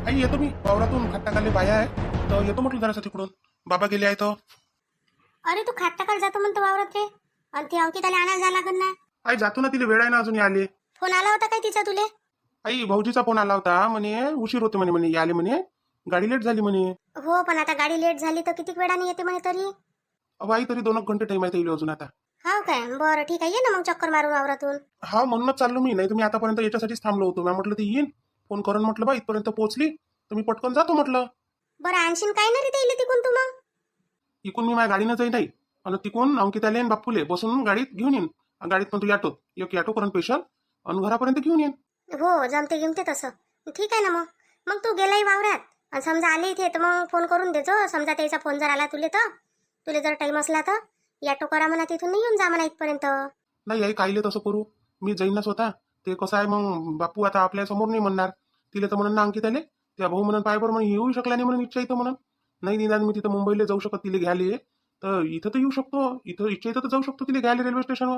आई येतो मी वावरातून, खात टाकाले बाया आहे तर येतो म्हटलं जरासं तिकडून. बाबा गेले आहे तर. अरे तू खाट टाकायला जातो म्हणतो वावरात रे, आणि ती अंकिताला आणायला जा लागन ना. आई जातो ना, तिला वेळ आहे ना अजून आले. फोन आला होता काय तिचा तुले? आई भाऊजीचा फोन आला होता, म्हणे उशीर होते म्हणे, म्हणे आले म्हणे, गाडी लेट झाली म्हणे. हो पण आता गाडी लेट झाली तर किती वेळाने येते म्हणे तरी. अहो आई तरी 2 घंटे टाइम आहे येईल अजून आता. हो काय, बरं ठीक आहे, ये ना मग चक्कर मारून वावरातून. हा म्हणूनच चाललो मी, नाही तुम्ही आतापर्यंत याच्यासाठीच थांबलो होतो. मी म्हटलं ती येईन, फोन करून म्हटलं बा इथपर्यंत पोहोचली तर मी पटकन जातो म्हटलं. बरं आणशीन काय ना रे ते तिकून तू मग? इकून मी माझ्या गाडीनं जाईन नाही, आणि तिकून अंकिताले आणि बाप्पूले बसून गाडीत घेऊन येईन. गाडीत पण तू ऑटोत एक ऑटो करून स्पेशल आणि घरापर्यंत घेऊन येईन. हो जमते गिमते तसं, ठीक आहे ना मग. मग तू गेलाय वावरात आणि समजा आले इथे तर मग फोन करून देजो. समजा त्याचा फोन जर आला तुले जर टाइम असला तर ऑटो करा म्हणा, तिथून येऊन जा म्हणा इथपर्यंत. नाही आई काहीले तसं करू, मी जाईन ना स्वतः. ते कसं आहे मग बापू आता आपल्या समोर नाही म्हणणार, तिला तर म्हणून ना अंकिताले त्या भाऊ म्हणून पायबर म्हणून येऊ शकला नाही म्हणून इच्छा इथं म्हणून. नाही निदान मी तिथं मुंबईला जाऊ शकत तिला घ्यायला, तर इथं तर येऊ शकतो, इथं इच्छा इथं तर जाऊ शकतो तिला घ्यायला रेल्वे स्टेशनवर.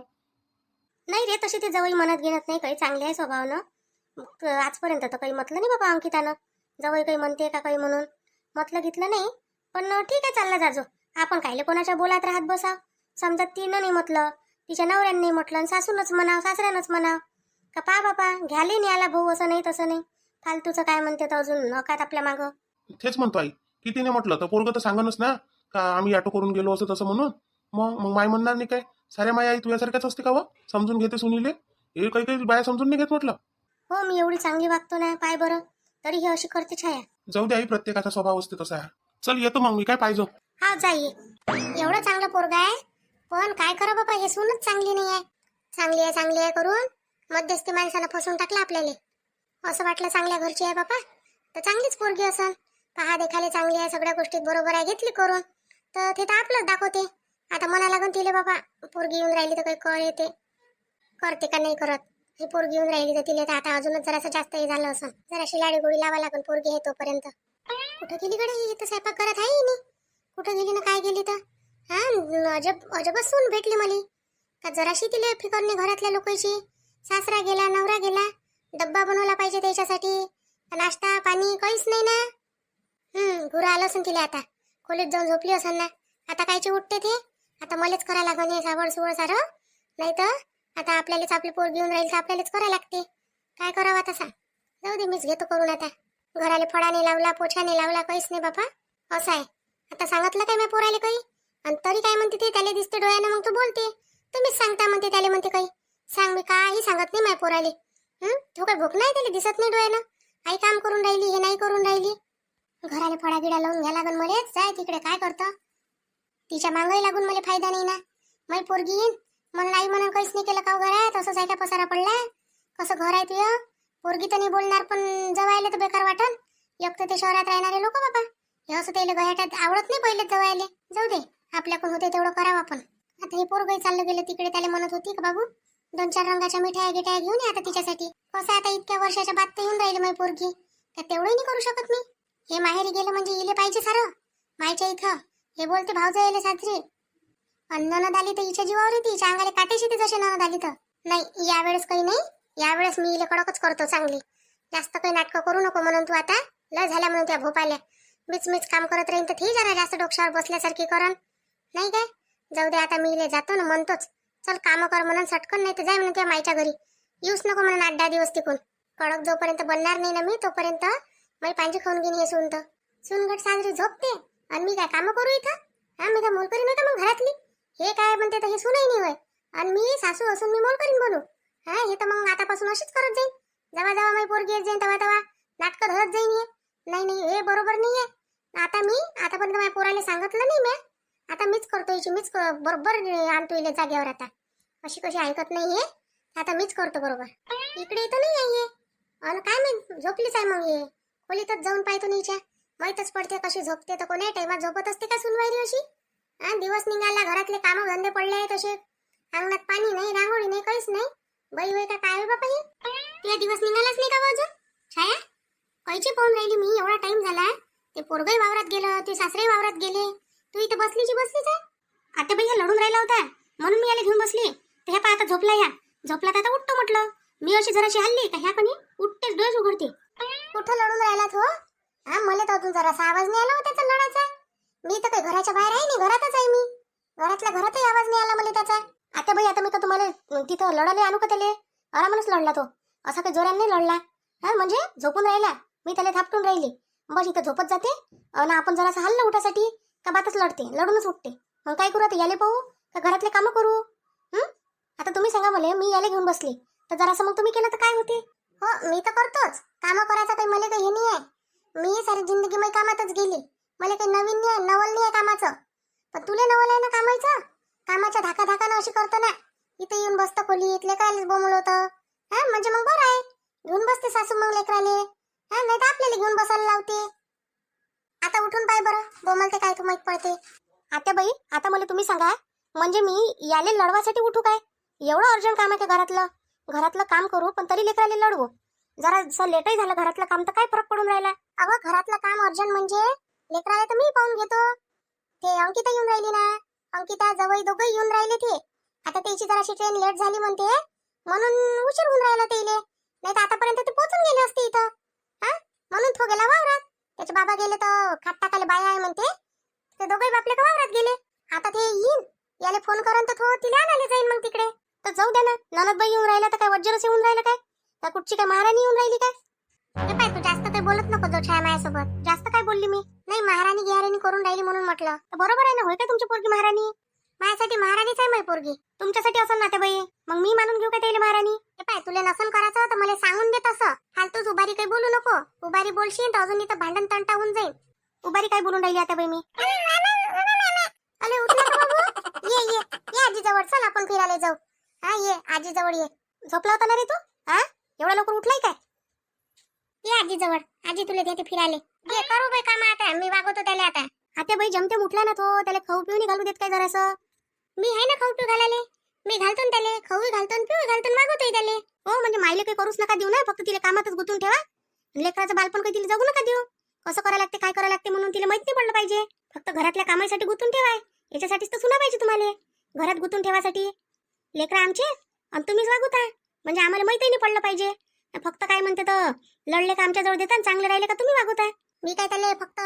नाही रे तशी ती जवळ म्हणत घेणत नाही, काही चांगली आहे स्वभावानं. आजपर्यंत तर काही म्हटलं नाही बाबा अंकितानं जवळ काही म्हणते का काही म्हणून, म्हटलं घेतलं नाही. पण ठीक आहे चालला जाजो, आपण कायले कोणाच्या बोलात राहत बसा. समजा तिनं नाही म्हटलं, तिच्या नवऱ्यानं नाही म्हटलं, आणि सासूनच म्हणाव सासऱ्यानंच म्हणाव का पा बापा घ्याले नाही आला भाऊ, असं नाही तसं नाही. फालतूचं काय म्हणते तर अजून नकात आपल्या मागं. तेच म्हणतो आई, किती नाही म्हटलं तर पोरगं तर सांगणच ना का आम्ही ऑटो करून गेलो असं तसं म्हणून. मग मग माय म्हणणार नाही काय? साऱ्या माय आई तुझ्यासारख्याच असते का व? समजून घेते सुनीले, हे काही काही बाया समजून नाही घेत म्हटलं. हो मी एवढी चांगली वागतो ना, पाय बरं तरी ही अशी करते छाया. जाऊ दे आई, प्रत्येकाचा स्वभाव असते तसा आहे. चल येतो मग मी, काय पाहिजे. हा जाई, एवढं चांगलं पोरगा आहे पण काय करा बाबा, हे सूनच चांगली नाही आहे. चांगली आहे करून मध्यस्थी माणसाला फसवून टाकलं आपल्याला. असं वाटलं चांगल्या घरची आहे बाबा तर चांगलीच पोरगी असन, पहा देखाले चांगली आहे, सगळ्या गोष्टीत बरोबर आहे, घेतली करून तर ते तर आपलंच दाखवते. आता मना लागून तिले बाबा पोरगी येऊन राहिली तर काही कर येते, करते का नाही करत. ही पोरगी येऊन राहिली तर तिला तर आता अजूनच जरासं जास्त हे झालं असं, जराशी लाडी गोडी लावा लागून पोरगी आहे तोपर्यंत. कुठं गेली कडे ही तर स्वयंपाक करत आहे नाही, कुठं गेली ना काय गेली तर. हा अजबच सून भेटली मला का जराशी तिला फिकर नाही घरातल्या लोकांची. सासरा गेला नवरा गेला, डब्बा बनवला पाहिजे त्याच्यासाठी, नाश्ता पाणी काहीच नाही ना. घुरा आलं असेल तिला आता, खोलीत जाऊन झोपली असेल ना. आता कायचे उठते ते, आता मलाच करा लागण हे सावड सुवड सारं. नाही तर आता आपल्यालाच आपली पोरगी घेऊन राहील तर आपल्यालाच करा लागते. काय करावं आता सांग, जाऊ दे मीच घेतो करून. आता घराले फळाने लावला पोछाने लावला काहीच नाही बाबा, असं आहे. आता सांगितलं काय मी पोराले काही, आणि तरी काय म्हणते ते, त्याला दिसते डोळ्यानं मग तू बोलते. तुम्हीच सांगता म्हणते त्याला म्हणते काही. सांग मी काही सांगत नाही माझ्या पोराले. तो काय भूक नाही त्याला दिसत नाही डोळ्यानं. आई काम करून राहिली हे नाही करून राहिली, घराला फळा गिडा लावून घ्या लागन मलेच. जाय तिकडे काय करतं, तिच्या मागही लागून मला फायदा नाही ना. माझी पोरगी येईन म्हणून आई म्हणून काहीच नाही केलं का घरात, असंच आहे का पसारा पडला. कसं घर आहे तुझं, पोरगी तर नाही बोलणार पण जवायला तर बेकार वाटन. एक तर ते शहरात राहणारे लोक बाबा, हे असं त्याला गह्याटात आवडत नाही पहिले जवायले. जाऊ दे आपल्याकडून होते तेवढं करावं आपण. आता हे पोरगही चाललं गेलं तिकडे, त्याला म्हणत होती का बाबू 2-4 रंगाच्या मिठाया गिठाया घेऊन ये आता तिच्यासाठी. कसं आता इतक्या वर्षाच्या बात तर येऊन राहिली माझी पोरगी, तर तेवढंही नाही करू शकत मी. हे माहेरी गेलं म्हणजे इले पाहिजे सारं मायच्या इथं. हे बोलते भावजा यायला साजरी, आणि ननद आली तर हिच्या जीवावर येते, हिच्या अंगाला काटेशी ते जसे ननद आली तर. नाही यावेळेस काही नाही, यावेळेस मी इले कडकच करतो चांगली. जास्त काही नाटकं करू नको म्हणून तू आता लय झाल्या म्हणून त्या भोपाल्या मीच काम करत राहीन तर ती जरा जास्त डोक्यावर बसल्यासारखी करण नाही काय. जाऊ दे आता मी इले जातो ना, म्हणतोच चल काम कर म्हणून सटकन, नाही तर जाय म्हणून त्या माईच्या घरी. येऊच नको म्हणून 8-10 दिवस तिकून. कडक जोपर्यंत बनणार नाही ना मी तोपर्यंत मी पांजी खाऊन घेईन. हे सुनगट साजरी झोपते आणि मी काय काम करू इथं. मी काय मोल करीन होता मग घरातली. हे काय म्हणते तर हे सुनही नाही होय, आणि मी सासू असून मी मोल करीन बनू. हे तर मग आतापासून अशीच करत जाईन. जेव्हा जेव्हा माझी पोरगी येत जाईन तेव्हा नाटकं धरत जाईन. हे नाही हे बरोबर नाहीये. आता मी आतापर्यंत माझ्या पोराला सांगितलं नाही मी, आता मीच करतो हिची, मीच बरोबर आणतो इले जागेवर. आता अशी कशी ऐकत नाहीये, आता मीच करतो बरोबर. इकडे इथं नाही आहे आणि काय मी झोपलीच आहे. मग हे खोलीतच जाऊन पाहतो नीच्या, माहीतच पडते कशी झोपते. तर कोण्या टाइमात झोपत असते का सुनवायरी अशी. दिवस निघाला, घरातले कामं धंदे पडले आहेत तसे, अंगणात पाणी नाही रांगोळी नाही काहीच नाही. बाई होय का काय होय बापा, हे तुला दिवस निघालाच नाही का अजून छाया? कायची पाहून राहिली मी, एवढा टाइम झाला. ते पोरगही वावरात गेलं, ते सासरेही वावरात गेले, तू इथं बसलीच आहे. आता बाई लढून राहिला होता म्हणून मी याला घेऊन बसली. तर ह्या पा आता झोपला, झोपला तर आता उठतो म्हटलं. मी अशी जराशी हल्ली का ह्या कणी उठतेच डोळे उघडते. कुठं लढून राहिला तो, हा मला तर अजून जरासा आवाज नाही आला हो त्याचा लढाचा. मी तर काही घराच्या बाहेर आहे नाही, घरातच आहे मी. घरातल्या घरातही आवाज नाही आला मला त्याचा. आता बाई आता मी का तुम्हाला तिथं लढाले आणू का त्याले? आरामानच लढला तो, असा काही जोराने नाही लढला. हा म्हणजे झोपून राहिला, मी त्याला थापटून राहिली, बस इथं झोपत जाते आणि आपण जरासं हल्लं उठासाठी का बातच लढते, लढूनच उठते. मग काय करू आता, याले पाहू का घरातले कामं करू? आता तुम्ही सांगा मला, मी याले घेऊन बसली तर जरासं मग तुम्ही केलं तर काय होते? हो मी तर करतोच कामं करायचं, काही मला काही हे नाही आहे. मी सारी जिंदगी मी कामातच गेली, मला काही नवीन नाही आहे, नवल नाही आहे कामाचं. पण तुला नवल आहे ना कामाचं, कामाच्या धाका धाकानं अशी करतो ना. इथे येऊन बसतं खोलीत, लेकरालेच बोंबलवतं. हा म्हणजे मग बरं आहे, घेऊन बसते सासू मग लेकराले. हा नाही तर आपल्याला घेऊन बसायला लावते. आता उठून पाय बरं, बोंबलते काय तू माहित पडते. आता बाई आता मला तुम्ही सांगा, म्हणजे मी याले लढवासाठी उठू काय? एवढं अर्जंट काम आहे का घरातलं? घरातलं काम करू पण तरी लेकराले लढवू? जरा लेटही झालं घरातलं काम तर काय फरक पडून राहिला? अगं घरातलं काम अर्जंट म्हणजे लेकराला तर मी पाहून घेतो. ते अंकिता येऊन राहिली ना, अंकिता जवळ दोघं येऊन राहिले ते. आता त्याची जराशी ट्रेन लेट झाली म्हणते, म्हणून उशीर होऊन राहिला त्याले. नाही तर आतापर्यंत ते पोहोचून गेले असते इथं. हा म्हणून तो गेला वावरात, त्याचे बाबा गेले तर खाट टाकायला बाया आहे म्हणते. ते दोघंही बापले तर वावरात गेले. आता ते येईन, याले फोन करून तर तो तिला आणायला जाईन मग तिकडे. तर जाऊ द्या ना, ननदबाई येऊन राहिला तर काय वज्जरच येऊन राहिलं काय? त्या कुठची काय महाराणी येऊन राहिली काय? हे पाय तू जास्त काही बोलत नको जो छाया माझ्यासोबत. जास्त काय बोलली मी? नाही महाराणी गिहाराणी करून राहिली म्हणून म्हटलं. तर बरोबर आहे ना, होय का तुमची पोरगी महाराणी? माझ्यासाठी महाराणीच आहे माझी पोरगी. तुमच्यासाठी असं ना ते बाई, मग मी मानून घेऊ का त्याला महाराणी? हे पाय तुला नसन करायचं तर मला सांगून देत असं. फालतूच उभारी काही बोलू नको. उभारी बोलशील तर अजून इथं भांडण तंटा होऊन जाईल. उभारी काय बोलून राहिली आता बाई मी? अरे उठला का बाबू? ये ये ये आजी जवळ, चल आपण फिरायला जाऊ. हा ये आजी जवळ ये. झोपला होता ना रे तू? हा एवढा लवकर उठलाय काय? ये आजी जवळ, आजी तुला देते फिरायला. ये करू बाई काम आता, मी वागवतो त्याला आता. आता बाई जमते उठला ना तो, त्याला खाऊ पिऊ नाही घालू देत काय जरासं? मी आहे ना खाऊ पिऊ घालायला, मी घालतो ना त्याला, खाऊ घालतो पिऊ घालतो मागवतोय त्याला. हो म्हणजे मायले काही करूच नका देऊ ना, फक्त तिला कामातच गुंतून ठेवा. लेकराचं बालपण काही तिला जगू नका देऊ. कसं करायला लागते काय करायला लागते म्हणून तिला माहित नाही पडलं पाहिजे. फक्त घरातल्या कामासाठी गुंतून ठेवाय, याच्यासाठीच तर सुना पाहिजे तुम्हाला. घरात गुंतून ठेवासाठी लेकरं आमचे आणि तुम्हीच वागवता, म्हणजे आम्हाला माहितही नाही पडलं पाहिजे. फक्त काय म्हणते तर लढले का आमच्या जवळ देता, चांगले राहिले का तुम्ही वागवता. मी काय त्याला फक्त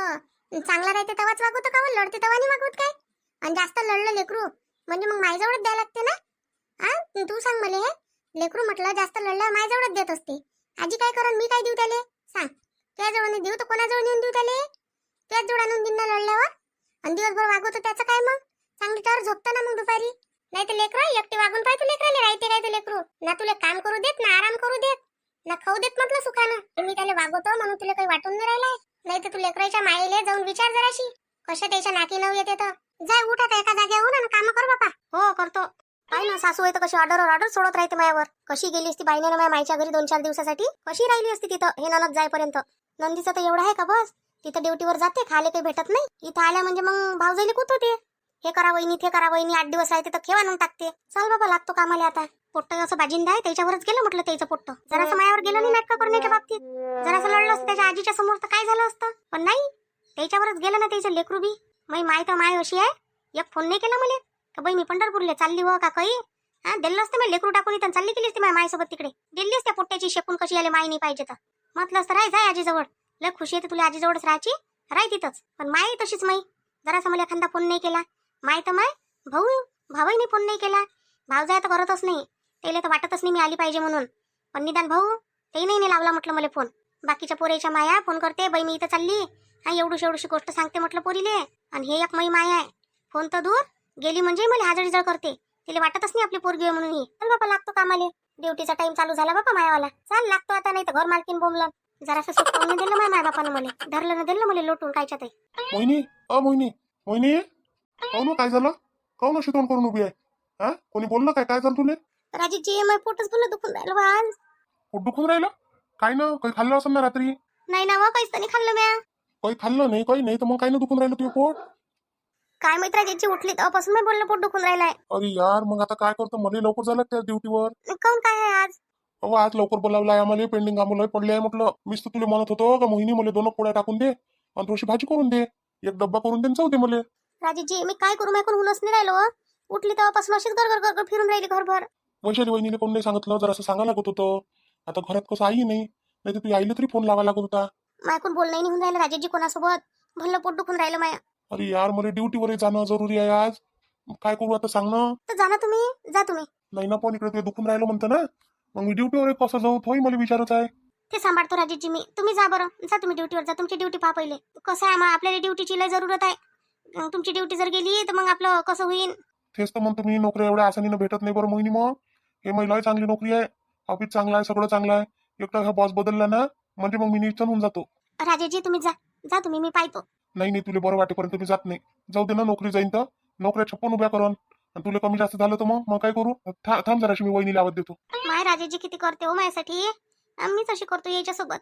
चांगला राहते तेव्हाच वागवतो का, लढते तेव्हा नाही वागवत काय? आणि जास्त लढलं लेकरू म्हणजे मग माझ्याजवळच द्यायला लागते ना. हा तू सांग मला, लेकरू म्हटलं जास्त लढलं माझ्याजवळच देत असते. आजी काय करण, मी काय देऊ त्याले सांग? त्याजवळ नाही देऊ तर कोणाजवळ नेऊन देऊ त्याले? त्याच जवळ आणून दिन ना लढल्यावर. आणि दिवसभर वागवतो त्याचं काय मग? चांगली तर झोपता ना मग दुपारी. नाही तर लेकरं एकटी वागून पाहिजे, लेकराले राहते काय ते लेकरू ना, तुला काम करू देत ना आराम करू देत ना खाऊ देत म्हटलं सुखानं. मी त्याला वागवतो म्हणून तुला काही वाटून नाही राहिलाय. नाही तर तू लेकराच्या मायेले जाऊन विचार जराशी, कशा त्याच्या नाकी नऊ येते तर. जाय उठ आता एका जागेवर आणि काम कर बापा. हो करतो. काय ना सासू आहे तर कशी ऑर्डर सोडत राहते माझ्यावर. कशी गेली असती बाईने माझ्या मायच्या घरी 2-4 दिवसासाठी, कशी राहिली असती तिथं हे ननद जाईपर्यंत. नंदीचं तर एवढं आहे का बस, तिथं ड्युटीवर जाते, खायला काही भेटत नाही. इथं आल्या म्हणजे मग भाऊजाईले कुत होते, हे करा वहिनी ते करा वहिनी, 8 दिवस राहते तर खेवा आणून टाकते. चल बाबा लागतो कामाला आता. पोट्ट असं बाजिंदा आहे त्याच्यावरच गेलं म्हटलं त्याचं पोट्ट. जरासं मायावर गेलं नाही नाटकं करण्याच्या बाबतीत. जरासं लढलं असतं त्याच्या आजीच्या समोर तर काय झालं असतं, पण नाही त्याच्यावरच गेलं ना त्याचं लेकरू बी. माय तर माय अशी आहे, एक फोन नाही केला मला का बाई मी पंढरपूरला चालली हो का काही. हा दिलं असतं मी लेकरू टाकून इथं चालली गेली असते माझ्या मायसोबत तिकडे. दिल्ली असते पोट्ट्याची शेपून कशी आले माय नाही पाहिजे तर. म्हटलं असतं राय जाय आजीजवळ, लय खुशी येते तुला आजीजवळच राहायची, राय तिथंच. पण माय तशीच माई, जरासा मला एखादा फोन नाही केला. माय तर माय भाऊही नाही फोन नाही केला. भाऊ जाय तर करतच नाही, त्याला तर वाटतच नाही मी आली पाहिजे म्हणून. पण निदान भाऊ तेही नाही लावला म्हटलं मला फोन. बाकीच्या पोरीच्या माया फोन करते, बाई मी इथं चालली, हा एवढीशी गोष्ट सांगते म्हटलं पोरीले. आणि हे एक माया आहे, फोन तर दूर गेली म्हणजे मला हाजरीजळ करते. तिला वाटतच नाही आपली पोरगी म्हणून. ही चल बाबा लागतो कामाले, ड्युटीचा टाइम चालू झाला बाबा मायावाला. चाल लागतो आता, नाही तर घर मालकीन बोंबलं. जरासं सुटवून दिलं माय बापानं मला, धरलं ना दिलं मला लोटून कायच्या ते. मोहिनी मोहिनी काऊन काय झालं? काऊन अशी तोंड करून उभी आहे? हा कोणी बोललं काय? काय झालं तुले? राजीची माय पोटच बोलत दुखून राहिलं आज. पोट दुखून राहिलं? काय ना काही खाल्लं असं ना रात्री? नाही ना व काहीच नाही खाल्लं म्या. काही खाल्लं नाही, काही नाही तर मग काय ना दुखून राहिलं तुझं पोट? काय माहित राजीची उठली तेव्हापासून मी बोललं पोट दुखून राहिलाय. अरे यार मग आता काय करतो, मला लवकर झालं त्या ड्युटीवर. काऊन काय आहे आज? अहो आज लवकर बोलावलं आहे आम्हाला, पेंडिंग आम्हाला पडले आहे म्हटलं. मीच तर तुला म्हणत होतो का मोहिनी मला 2 पोळ्या टाकून दे आणि थोडीशी भाजी करून दे, एक डब्बा करून दे जाऊ दे मला. राजीची मी काय करू, माझ्याकडून होऊनच नाही राहिलो. उठली तेव्हापासून अशीच गरगर फिरून राहिली घरभर. वैशाली वहिनीला कोण नाही सांगितलं, जरासं सांगायला लागत होतं. आता घरात कसं आई नाही तर तू आईला तरी फोन लावायला लागत होता. मायकून बोलणंही नाही होऊन राहिलं राजेशजी कोणासोबत. भल्लं पोट दुखून राहिलं माया. अरे यार, मला ड्युटीवर जाणं जरुरी आहे आज. काय करू आता सांग ना. तर जा ना तुम्ही, जा तुम्ही. नाही ना, पण इकडे ते दुखून राहिलं म्हणतं ना. मग मी ड्युटीवर कसं जाऊ, तोही मला विचारत आहे. ते सांभाळतो राजेशजी मी. तुम्ही जा बरं, जा तुम्ही ड्युटीवर जा. तुमची ड्युटी पहा पहिले. कसं आहे मग आपल्याला ड्युटीची लय जरूरत आहे. तुमची ड्युटी जर गेली तर मग आपलं कसं होईल. तेच तर म्हणतो मी, नोकरी एवढ्या आसानीनं भेटत नाही बरं मोहिनी. मग हे महिला चांगली नोकरी आहे, ऑफिस चांगला आहे, सगळं चांगलं आहे. एकटा हा बॉस बदलला ना म्हणजे मग मी निश्चन होऊन जातो. राजेशजी तुम्ही जा, जा तुम्ही, मी पाहतो. नाही तुला बरं वाटेपर्यंत मी जात नाही. जाऊ दे ना, नोकरी जाईन तर नोकऱ्या छप्पन उभ्या करून. आणि तुला कमी जास्त झालं तर मग काय करू. थांब जराशी, मी वहिनीला आवाज देतो. माय राजेशजी किती करते हो माझ्यासाठी. मीच अशी करतो याच्यासोबत.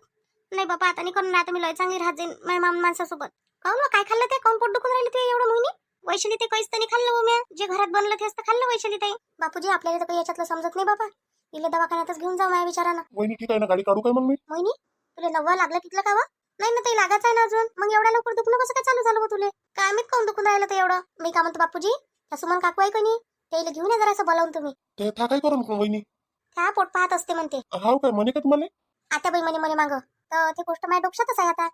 नाही बाबा आता नाही करणार. आता मी लय चांगली राहत जाईन माझ्या माणसासोबत. काहून मग काय खाल्लं ते, काहून पोट दुखून राहिलं ते एवढं मोहिनी. वैशाली ते काहीच नाही खाल्लं हो म्या. जे घरात बनलं तेच तर खाल्लं वैशाली ताई. बापूजी आपल्याला तर काही याच्यातलं समजत नाही बाबा. इले दवाखान्यातच घेऊन जाऊ माझ्या विचारानं. वहिनी ठीक आहे ना, गाडी काढू काय मग मी. मोहिनी तुला नव्वा लागलं तिथलं का वा. नाही ना ते लागायचं आहे ना अजून. मग एवढ्या लवकर दुखणं कसं काय चालू झालं हो तुले. काय माहित काहून दुखून राहिलं तर एवढं. मी काय म्हणतो बापूजी, त्या सुमन काकू आहे कोणी, त्याला घेऊन या जरासं बोलावून तुम्ही. ते था काय करून वहिनी. त्या पोट पाहत असते म्हणते. हाव काय म्हणे का तुम्हाला. आता बाई म्हणे मागं. तर ते गोष्ट माझ्या डोक्यातच आहे आता.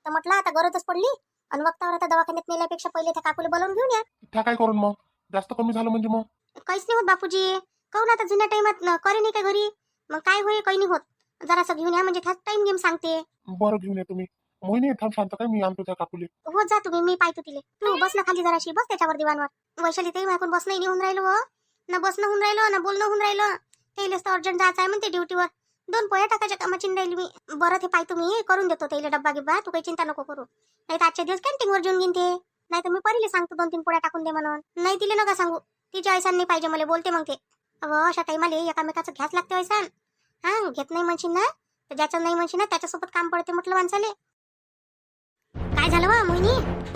तर म्हटलं आता गरजच पडली आणि वक्तावर आता दवाखान्यात नेल्यापेक्षा पहिले त्या काकूला बोलावून घेऊन या. त्या काय करून मग, जास्त कमी झालं म्हणजे मग. काहीच नाही होत बापूजी. काहून आता जुन्या टाइमात करे नाही का घरी. मग काय होईल, काही नाही होत. जरासं घेऊन या म्हणजे त्याच टाइम गेम सांगते. बरं घेऊन या तुम्ही. मोहिनी थांब शांत, काय मी आणतो त्या काकुले. हो जा तुम्ही, मी पाहतो तिले. तू बस ना खाली जराशी, बस त्याच्यावर दिवाणवर. वैशाली ताई मागून बसणं नाही होऊन राहिलो हो. ना बसणं होऊन राहिलं ना बोलणं होऊन राहिलं. त्याइलेच तर अर्जंट जायचं आहे म्हणते ड्युटीवर. 2 पोया टाकायच्या कामाची राहिली मी. बरं ते पाहतो मी, करून देतो त्याला डब्बा गिब्बा. तू काही चिंता नको करू. नाही तर आजच्या दिवस कॅन्टीनवर जेवून घेईन ते. नाही तर मी परीले सांगतो 2-3 पोळ्या टाकून दे म्हणून. नाही तिले नका सांगू, तिच्या ऐसान नाही पाहिजे मला, बोलते मग ते. अगं अशा टाइमाला एकामेकाचं घ्यास लागते ऐसान. हा घेत नाही म्हणशील ना तर ज्याचं नाही म्हणशील ना त्याच्यासोबत काम पडते म्हटलं माणसाले. काय झालं वा मोहिनी,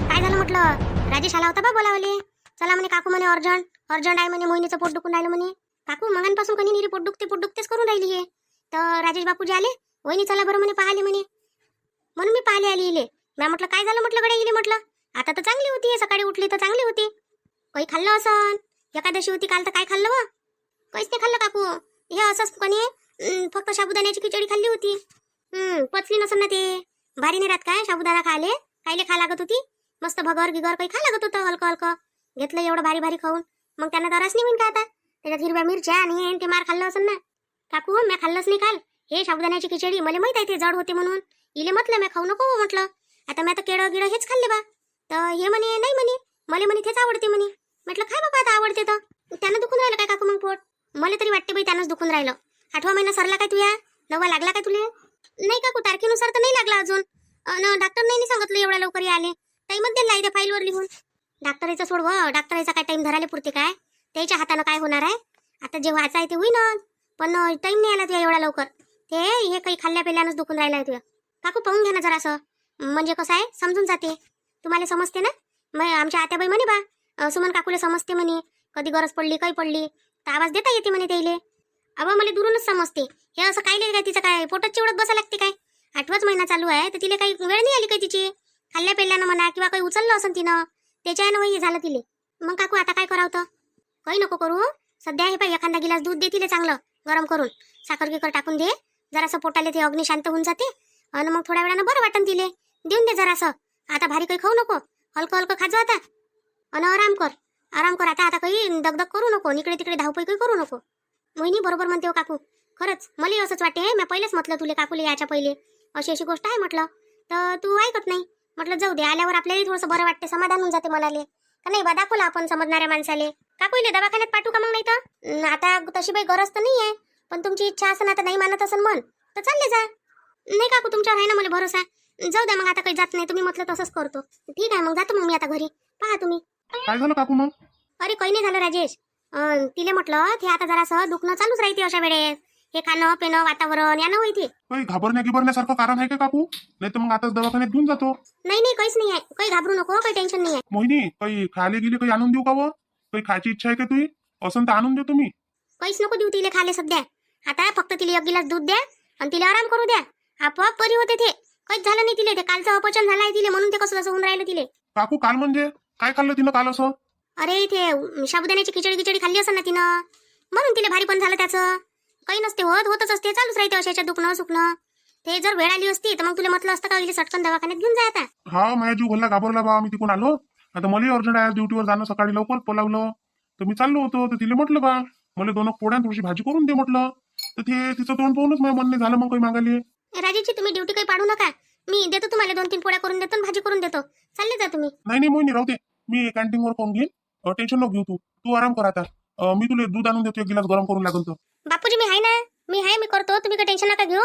काय झालं म्हटलं. राजेश आला होता बा बोलावले. चला म्हणे काकू म्हणे अर्जंट अर्जंट आहे म्हणे. मोहिनीचं पोट दुखून राहिलं म्हणे. काकू मगांपासून कधी निरी पोट दुखतेच करून राहिली आहे. तर राजेश बापूजी आले. वहिनी चला बरं म्हणे पाहिले म्हणे. म्हणून मी पाहिले आली इले. मी म्हटलं काय झालं म्हटलं कडे इले म्हटलं. आता तर चांगली होती, सकाळी उठली तर चांगली होती. काही खाल्लं असं. एकादशी होती काल तर काय खाल्लं वा. काहीच नाही खाल्लं काकू. हे असंच कोणी फक्त साबुदाण्याची खिचडी खाल्ली होती. पचली नसन ना ते. भारी नाही राहत काय साबुदाणा खाले. कायले खा लागत होती. मस्त भगर गिगर काही खा लागत होतं हलकं हलकं. घेतलं एवढं भारी भारी खाऊन. मग त्यांना तर रस नाही होईन का आता. त्याच्यात हिरव्या मिरच्या आणि ते मार खाल्लं असं ना. काकू मी खाल्लंच नाही काल हे साबुदाण्याची खिचडी. मला माहित आहे ते जड होते म्हणून. इले म्हटलं मी खाऊ नको म्हटलं. आता मी आता केळं गिळं हेच खाल्ले बा. तर हे म्हणे नाही म्हणे, मला म्हणे तेच आवडते म्हणे. म्हटलं काय बाबा आता आवडते तर. त्यानं दुखून राहिलं काय काकू मग पोट. मला तरी वाटते बाई त्यानंच दुखून राहिलं. 8वा महिना सरला काय तुया. 9वा लागला काय तुले. नाही काकू तारखेनुसार तर नाही लागला अजून. डॉक्टर नाही सांगितलं एवढ्या लवकर आले. टाईमच दिला त्या फाईलवर लिहून. डॉक्टरचा सोडव, डॉक्टरचा काय टाइम धरायला पुरते काय. त्याच्या हातानं काय होणार आहे. आता जे व्हायचं आहे ते होईन. पण टाइम नाही आला तुया एवढ्या लवकर. ते हे काही खाल्ल्या पेल्यानंच दुखून राहिलं आहे तुया. काकू पाहून घ्या ना जरासं. म्हणजे कसं आहे समजून जाते. तुम्हाला समजते ना. मग आमच्या आत्याबाई म्हणे बा सुमन काकूला समजते म्हणे. कधी गरज पडली काही पडली तर आवाज देता येते म्हणे त्याइले. अबा मला दुरूनच समजते. हे असं काय काय तिचं काय पोटात चिवडत बसा लागते काय. 8वाच महिना चालू आहे तर तिला काही वेळ नाही आली काय तिची. खाल्ल्या पेल्यानं म्हणा किंवा काही उचललं असं तिनं त्याच्यानं वही झालं तिले. मग काकू आता काय करावं. काही नको करू. सध्या हे पाय एखादा गिलास दूध दे तिले चांगलं गरम करून. साखर गिकर टाकून दे. जरासं पोटाले ते अग्नी शांत होऊन जाते. आणि मग थोड्या वेळानं बरं वाटन तिले. देऊन दे जरासं. आता भारी काही खाऊ नको. हलकं हलकं खाजो आता. आणि आराम कर आराम कर. आता काही दगदग करू नको. इकडे तिकडे धावपळ काही करू नको. मोहिनी बरोबर म्हणते हो काकू. खरंच मला असंच वाटते. मी पहिलेच म्हटलं तुले काकूले याच्या पहिले अशी गोष्ट आहे म्हटलं. तर तू ऐकत नाही. म्हटलं जाऊ दे आल्यावर आपल्यालाही थोडंसं बरं वाटते. समाधान होऊन जाते मनाले. का नाही बा दाखवलं आपण समजणाऱ्या माणसाले. काकूले दवाखान्यात पाठवू का मग. नाही तर आता तशी बाई गरज तर नाही आहे. पण तुमची इच्छा असेल आता नाही मानत असेल मन तर चालले जा. नाही काकू तुमच्यावर आहे ना मला भरोसा. जाऊ द्या मग आता काही जात नाही. तुम्ही म्हटलं तसंच करतो. ठीक आहे मग जातो मग मी आता घरी. पहा तुम्ही. काय झालं काकू मग. अरे काही नाही झालं राजेश. तिले म्हटलं ते आता जरासं दुखणं चालूच राहते अशा वेळेस. हे खाणं पिणं वातावरण यानं होईते. काही घाबरण्यासारखं कारण आहे का काकू. नाही तर मग आताच दवाखान्यात घेऊन जातो. नाही काहीच नाही आहे. काही घाबरू नको. काही टेन्शन नाही आहे. मोहिनी काही खायला गेली काही आणून देऊ का व. काही खायची इच्छा आहे का तुझी. असं तर आणून देतो मी. काहीच नको देऊ तिले खाले सध्या. आता फक्त तिला 1 गिलास दूध द्या आणि तिला आराम करू द्या. आपोआप बरी होते ते. काहीच झालं नाही तिले. ते कालचं अपचन झालं आहे तिले म्हणून ते कसं होऊन राहिलं तिले. काकू काल म्हणजे काय खाल्लं तिनं काल असं. अरे ते साबुदाण्याची खिचडी खाल्ली असं ना तिनं म्हणून तिला भारी पण झालं त्याचं. काही नसते होतच असते. चालूच राहते अशाच्या दुखणं सुखणं. ते जर वेळ आली असती तर मग तुला म्हटलं असतं का इले सटकन दवाखान्यात घेऊन जा आता. हा माझ्या जीव भरला घाबरला बा मी तिकडून आलो. आता मला अर्जंट आहे ड्युटीवर जाणं सकाळी लवकर बोलावलं तर मी चाललो होतो तर तिला म्हटलं बा मला 2 पोळ्या थोडीशी भाजी करून दे म्हटलं. तर ते तिचं तोंड पाहूनच माझं मन नाही झालं मग काही मागायला. राजेशजी तुम्ही ड्युटी काही पाडू नका. मी देतो तुम्हाला 2-3 पोळ्या करून देतो आणि भाजी करून देतो. चालले जा तुम्ही. नाही मोहिनी राहू दे मी कॅन्टीनवर खाऊन घेईन. टेन्शन नको घेऊ तू आराम कर आता. मी तुला दूध आणून देतो 1 गिलास गरम करून लागल तर. बापूजी मी आहे ना. मी करतो. तुम्ही काही टेन्शन नका घेऊ.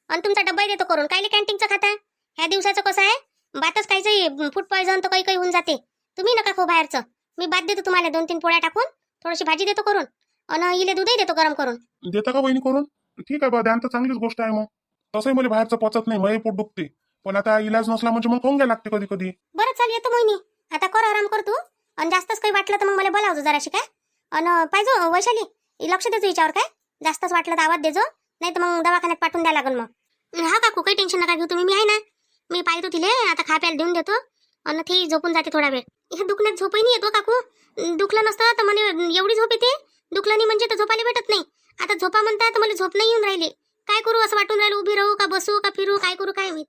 आणि तुमचा डब्बाही देतो करून. कायले कॅन्टीनचं खाता. ह्या दिवसाचं कसं आहे बातच काहीच फूड पॉइझन तर काही होऊन जाते. तुम्ही नका खाऊ बाहेरचं. मी बात देतो तुम्हाला 2-3 पोळ्या टाकून थोडीशी भाजी देतो करून आणि इले दूधही देतो गरम करून. देता का बहिणी करून. ठीक आहे बा द्यान तर चांगलीच गोष्ट आहे मग. तसंही मला बाहेरचं पचत नाही माझे पोट दुखते पण आता इलाज नसला म्हणजे मग खाऊन घ्यायला लागते कधी कधी. बरं चाल येतो मोहिनी. आता कर आराम कर तू. आणि जास्तच काही वाटलं तर मग मला बोलावજો जराशी काय. आणि पाहिजे वैशाली लक्ष देतो हिच्यावर काय. जास्तच वाटलं तर आवाज देजो नाही तर मग दवाखान्यात पाठवून द्या लागल मग. हा काकू काही टेन्शन नका घेऊ तुम्ही. मी आहे ना. मी पाहतो तिले आता खा प्यायला देऊन देतो आणि ती झोपून जाते थोडा वेळ. ह्या दुखण्यात झोपही नाही येतो काकू. दुखलं नसतं तर मला एवढी झोप येते. दुखलं नाही म्हणजे तर झोपायला भेटत नाही. आता झोपा म्हणता तर मला झोप नाही येऊन राहिली. काय करू असं वाटून राहिलं उभी राहू का बसू का फिरू काय करू काय माहित.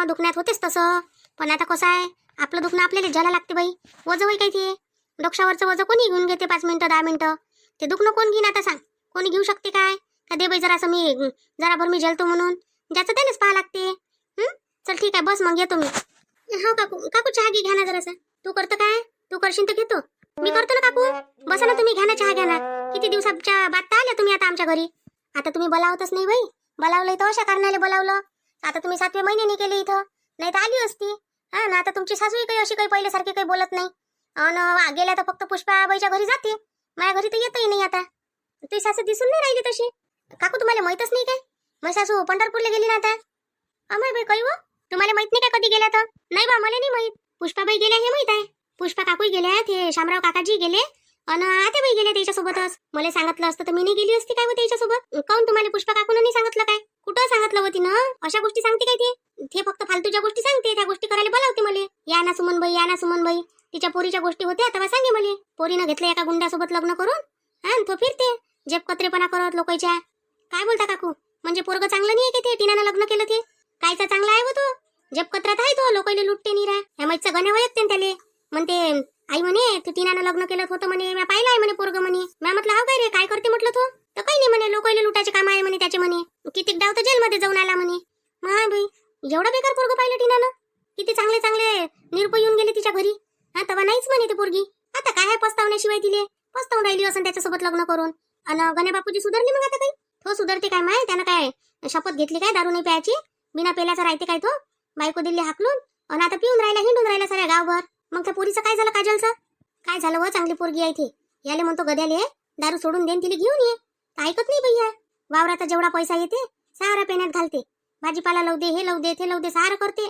दुखण्यात होतेच तसं. पण आता कसं आहे आपलं दुखणं आपल्याला ज्याला लागते बाई. वजं वय काय ते डोक्षावरचं वजं कोणी घेऊन घेते 5 मिनिटं 10 मिनिटं. ते दुखणं कोण घेईन आता सांग. कोणी घेऊ शकते काय का दे बाई जरा असं मी जराभर मी झेलतो म्हणून. ज्याचं त्यानेच पाहा लागते. चल ठीक आहे बस मग येतो मी. हो काकू काकू चहा घे घ्या ना जरासा. तू करतो काय. तू करशील तर घेतो. मी करतो ना काकू. बसा ना तुम्ही घ्या ना चहा घ्या ना. किती दिवसाच्या बात आल्या तुम्ही आता आमच्या घरी. आता तुम्ही बोलावतच नाही बाई. बोलावलंय तर अशा कारणाला बोलावलं. आता तुम्ही 7व्या महिन्याने केले इथं नाही तर आली असती. हा ना आता तुमची सासूही काही अशी काही पहिल्यासारखी काही बोलत नाही. आणि गेल्या तर फक्त पुष्पाबाईच्या घरी जाते. माझ्या घरी तर येतही नाही आता. तुझी सासू दिसून नाही राहिली तशी. काकू तुम्हाला माहितच नाही काय. माझी सासू पंढरपूरला गेली ना आता. अमय बाई काही हो तुम्हाला माहित नाही का कधी गेल्या तर. नाही बा मला नाही माहित. पुष्पाबाई गेल्या हे माहित आहे. पुष्पा काकूही गेल्या ते शामराव काकाजी गेले आणि आत्याबाई गेल्या त्याच्यासोबतच. मला सांगितलं असतं तर मी नाही गेली असती काय होती त्याच्यासोबत. काऊन तुम्हाला पुष्पा काकून नाही सांगितलं काय. कुठं सांगितलं होती ना. अशा गोष्टी सांगते काय ते फक्त फालतूच्या गोष्टी सांगते. त्या गोष्टी करायला बोलावते मला. या ना सुमनबाई या ना सुमनबाई. तिच्या पोरीच्या गोष्टी होत्या तेव्हा सांगे मला. पोरीनं घेतलं एका गुंड्यासोबत लग्न करून. हा तो फिरते जेपकत्रेपणा करत लोकांच्या. काय बोलता काकू म्हणजे पोरग चांगलं नाही आहे ते टिनानं लग्न केलं ते. कायचा चांगला आहे हो तो. जेपकत्रात आहे तो लोकांना लुटते निरा. ह्या माईचा गण्या वळखते त्याले. म्हणते आई म्हणे तू टिनानं लग्न केलं होतं म्हणे. मी पाहिलं आहे म्हणे पोरग म्हणे. मी म्हटलं हा काय रे काय करते म्हटलं तो. तर काही नाही म्हणे लोकांना लुटायचे काम आहे म्हणे त्याचे म्हणे. किती डाव तर जेलमध्ये जाऊन आला म्हणे. हा बाई एवढं बेकार पोरग पाहिलं टिनानं. किती चांगले चांगले निरुप येऊन गेले तिच्या घरी. हा तेव्हा नाहीच म्हणे ते पोरगी. आता काय आहे पस्तावण्याशिवाय तिले. पस्तावून राहिली असं त्याच्यासोबत लग्न करून. आणि गण्या बापूजी सुधारली मग आता काही. तो सुधारते काय माय. त्यानं काय शपथ घेतली काय दारू नाही प्यायची. बिना पेल्याचा राहते काय तो. बायको दिल्ली हाकलून आणि आता पिऊन राहिला हिंडून राहिला साऱ्या गावभर. मग त्या पोरीचं काय झालं काजलचं. काय झालं व चांगली पोरगी आहे ती. याले म्हणतो गद्याले दारू सोडून देन तिला घेऊन ये. ऐकत नाही भैया. वावराचा जेवढा पैसा येते सारा पेण्यात घालते. भाजीपाला लावू दे हे लावू दे ते लावू दे सारं करते.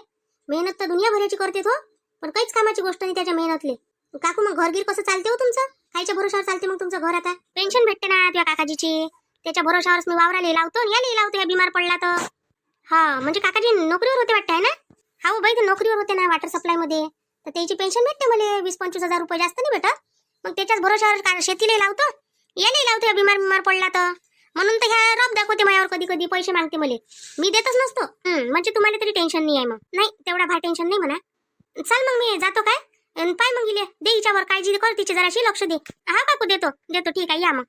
मेहनत तर दुनिया भराची करते तो. पण काहीच कामाची गोष्ट नाही त्याच्या मेहनतले. काकू मग घरगीर कसं चालते हो तुमचं. कायच्या भरोशावर चालते मग तुमचं घर. आता पेन्शन भेटते ना तुझ्या काकाजीची. त्याच्या भरोशावरच मी वावराला लावतो याला लावतो. या बिमार पडला तर. हा म्हणजे काकाजी नोकरीवर होते वाटतं आहे ना. हा हो बाई तर नोकरीवर होते ना वॉटर सप्लाय मध्ये. तर त्याची पेन्शन भेटते मला 20-25 हजार रुपये जास्त नाही भेटत. मग त्याच्याच भरोशावर शेतीला लावतो याला लावतो. या बिमार पडला तर म्हणून तर ह्या रॉब दाखवते माझ्यावर. कधी कधी पैसे मागते मला. मी देतच नसतो. म्हणजे तुम्हाला तरी टेन्शन नाही आहे मग. नाही तेवढा भार टेन्शन नाही म्हणा. चल मग मी जातो काय. पाय मग दे हिच्यावर काळजी कर तिची जराशी लक्ष दे. हा काकू देतो ठीक आहे या मग.